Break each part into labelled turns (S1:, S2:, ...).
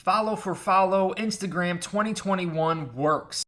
S1: Follow for follow Instagram 2021 works.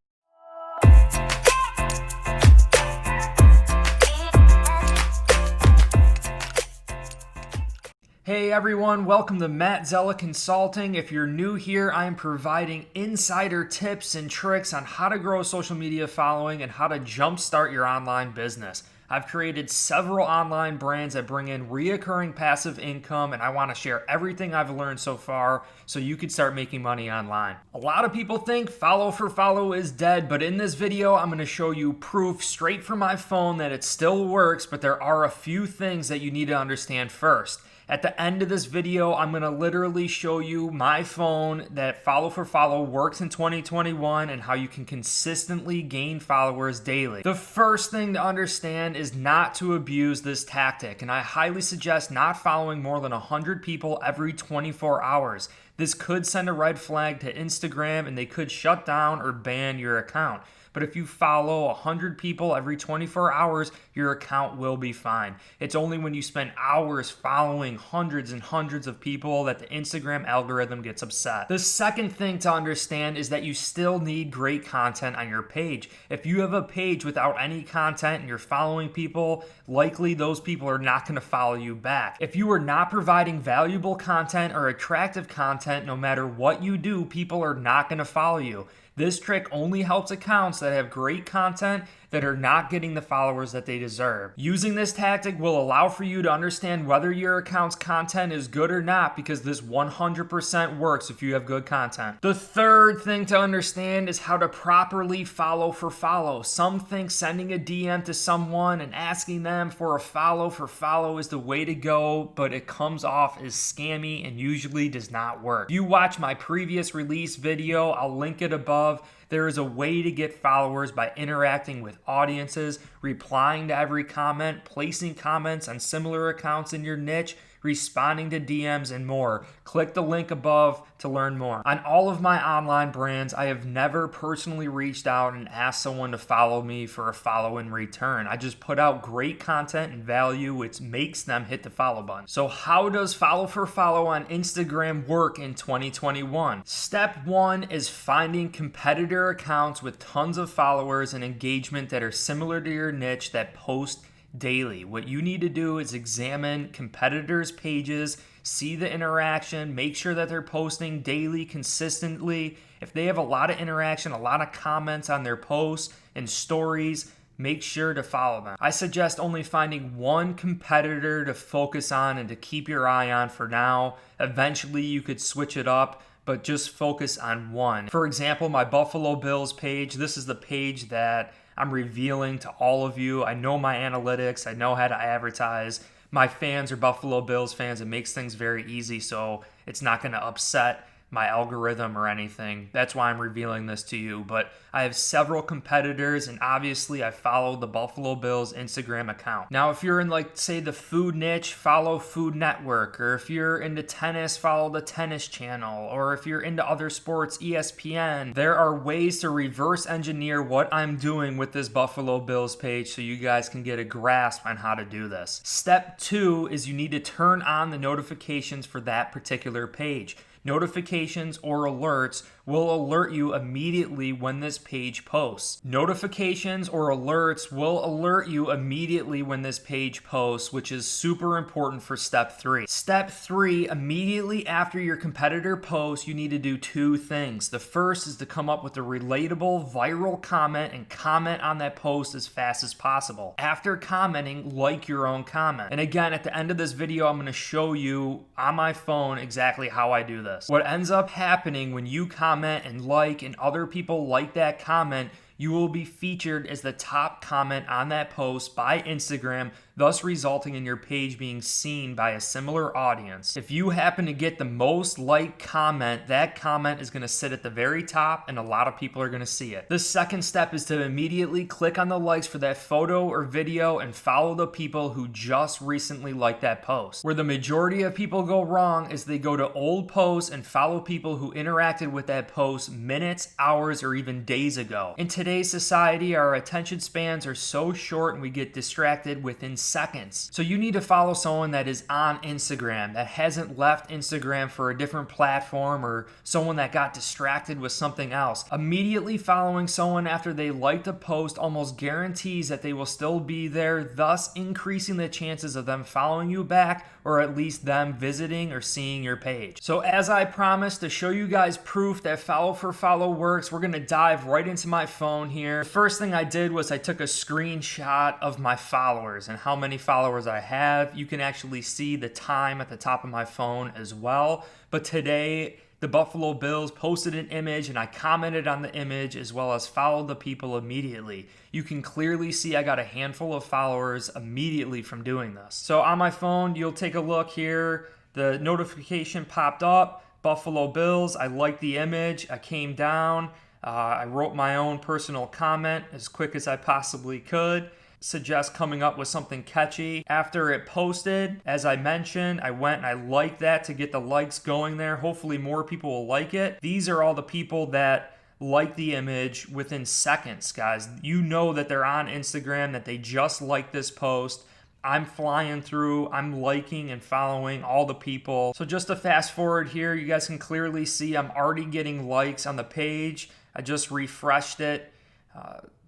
S1: Hey everyone, welcome to Matt Zella Consulting. If you're new here, I am providing insider tips and tricks on how to grow a social media following and how to jumpstart your online business. I've created several online brands that bring in reoccurring passive income, and I want to share everything I've learned so far so you can start making money online. A lot of people think follow for follow is dead, but in this video, I'm going to show you proof straight from my phone that it still works, but there are a few things that you need to understand first. At the end of this video, I'm going to literally show you my phone that follow for follow works in 2021 and how you can consistently gain followers daily. The first thing to understand is not to abuse this tactic, and I highly suggest not following more than 100 people every 24 hours. This could send a red flag to Instagram and they could shut down or ban your account. But if you follow 100 people every 24 hours, your account will be fine. It's only when you spend hours following hundreds and hundreds of people that the Instagram algorithm gets upset. The second thing to understand is that you still need great content on your page. If you have a page without any content and you're following people, likely those people are not going to follow you back. If you are not providing valuable content or attractive content, no matter what you do, people are not going to follow you. This trick only helps accounts that have great content that are not getting the followers that they deserve. Using this tactic will allow for you to understand whether your account's content is good or not, because this 100% works if you have good content. The third thing to understand is how to properly follow for follow. Some think sending a DM to someone and asking them for a follow for follow is the way to go, but it comes off as scammy and usually does not work. If you watch my previous release video, I'll link it above. There is a way to get followers by interacting with audiences, replying to every comment, placing comments on similar accounts in your niche, responding to DMs, and more. Click the link above to learn more. On all of my online brands, I have never personally reached out and asked someone to follow me for a follow in return. I just put out great content and value, which makes them hit the follow button. So how does follow for follow on Instagram work in 2021? Step one is finding competitor accounts with tons of followers and engagement that are similar to your niche that post daily. What you need to do is examine competitors' pages, see the interaction, make sure that they're posting daily consistently. If they have a lot of interaction, a lot of comments on their posts and stories, make sure to follow them. I suggest only finding one competitor to focus on and to keep your eye on for now. Eventually you could switch it up, but just focus on one. For example, my Buffalo Bills page, this is the page that I'm revealing to all of you. I know my analytics. I know how to advertise. My fans are Buffalo Bills fans. It makes things very easy, so it's not going to upset my algorithm or anything. That's why I'm revealing this to you. But I have several competitors, and obviously I follow the Buffalo Bills Instagram account. Now, if you're in, like, say, the food niche, follow Food Network. Or if you're into tennis, follow the Tennis Channel. Or if you're into other sports, ESPN. There are ways to reverse engineer what I'm doing with this Buffalo Bills page so you guys can get a grasp on how to do this. Step two is you need to turn on the notifications for that particular page. Notifications or alerts will alert you immediately when this page posts. Notifications or alerts will alert you immediately when this page posts, which is super important for step three. Step three, immediately after your competitor posts, you need to do two things. The first is to come up with a relatable, viral comment and comment on that post as fast as possible. After commenting, like your own comment. And again, at the end of this video, I'm going to show you on my phone exactly how I do this. What ends up happening when you comment and like and other people like that comment, you will be featured as the top comment on that post by Instagram, thus resulting in your page being seen by a similar audience. If you happen to get the most liked comment, that comment is going to sit at the very top and a lot of people are going to see it. The second step is to immediately click on the likes for that photo or video and follow the people who just recently liked that post. Where the majority of people go wrong is they go to old posts and follow people who interacted with that post minutes, hours, or even days ago. In today's society, our attention spans are so short and we get distracted with insane seconds. So you need to follow someone that is on Instagram, that hasn't left Instagram for a different platform, or someone that got distracted with something else. Immediately following someone after they liked a post almost guarantees that they will still be there, thus increasing the chances of them following you back, or at least them visiting or seeing your page. So as I promised, to show you guys proof that follow for follow works, we're gonna dive right into my phone here. The first thing I did was I took a screenshot of my followers and how many followers I have. You can actually see the time at the top of my phone as well. But today, the Buffalo Bills posted an image and I commented on the image as well as followed the people immediately. You can clearly see I got a handful of followers immediately from doing this. So on my phone, you'll take a look here. The notification popped up, Buffalo Bills. I liked the image. I came down. I wrote my own personal comment as quick as I possibly could. Suggest coming up with something catchy. After it posted, as I mentioned, I went and I liked that to get the likes going there. Hopefully more people will like it. These are all the people that like the image within seconds, guys. You know that they're on Instagram, that they just liked this post. I'm flying through, I'm liking and following all the people. So just to fast forward here, you guys can clearly see I'm already getting likes on the page. I just refreshed it.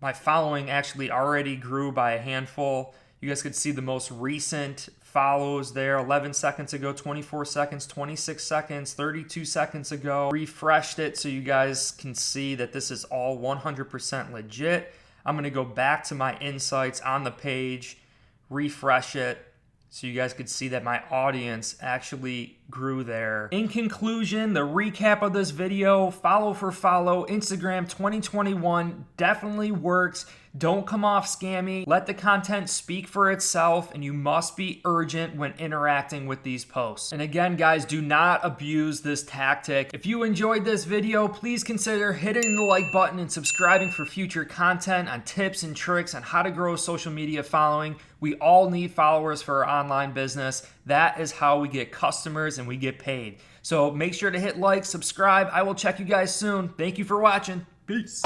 S1: My following actually already grew by a handful. You guys could see the most recent follows there, 11 seconds ago, 24 seconds, 26 seconds, 32 seconds ago. Refreshed it so you guys can see that this is all 100% legit. I'm gonna go back to my insights on the page, refresh it, so you guys could see that my audience actually grew there. In conclusion, the recap of this video, follow for follow, Instagram 2021 definitely works. Don't come off scammy. Let the content speak for itself, and you must be urgent when interacting with these posts. And again, guys, do not abuse this tactic. If you enjoyed this video, please consider hitting the like button and subscribing for future content on tips and tricks on how to grow a social media following. We all need followers for our online business. That is how we get customers and we get paid. So make sure to hit like, subscribe. I will check you guys soon. Thank you for watching. Peace.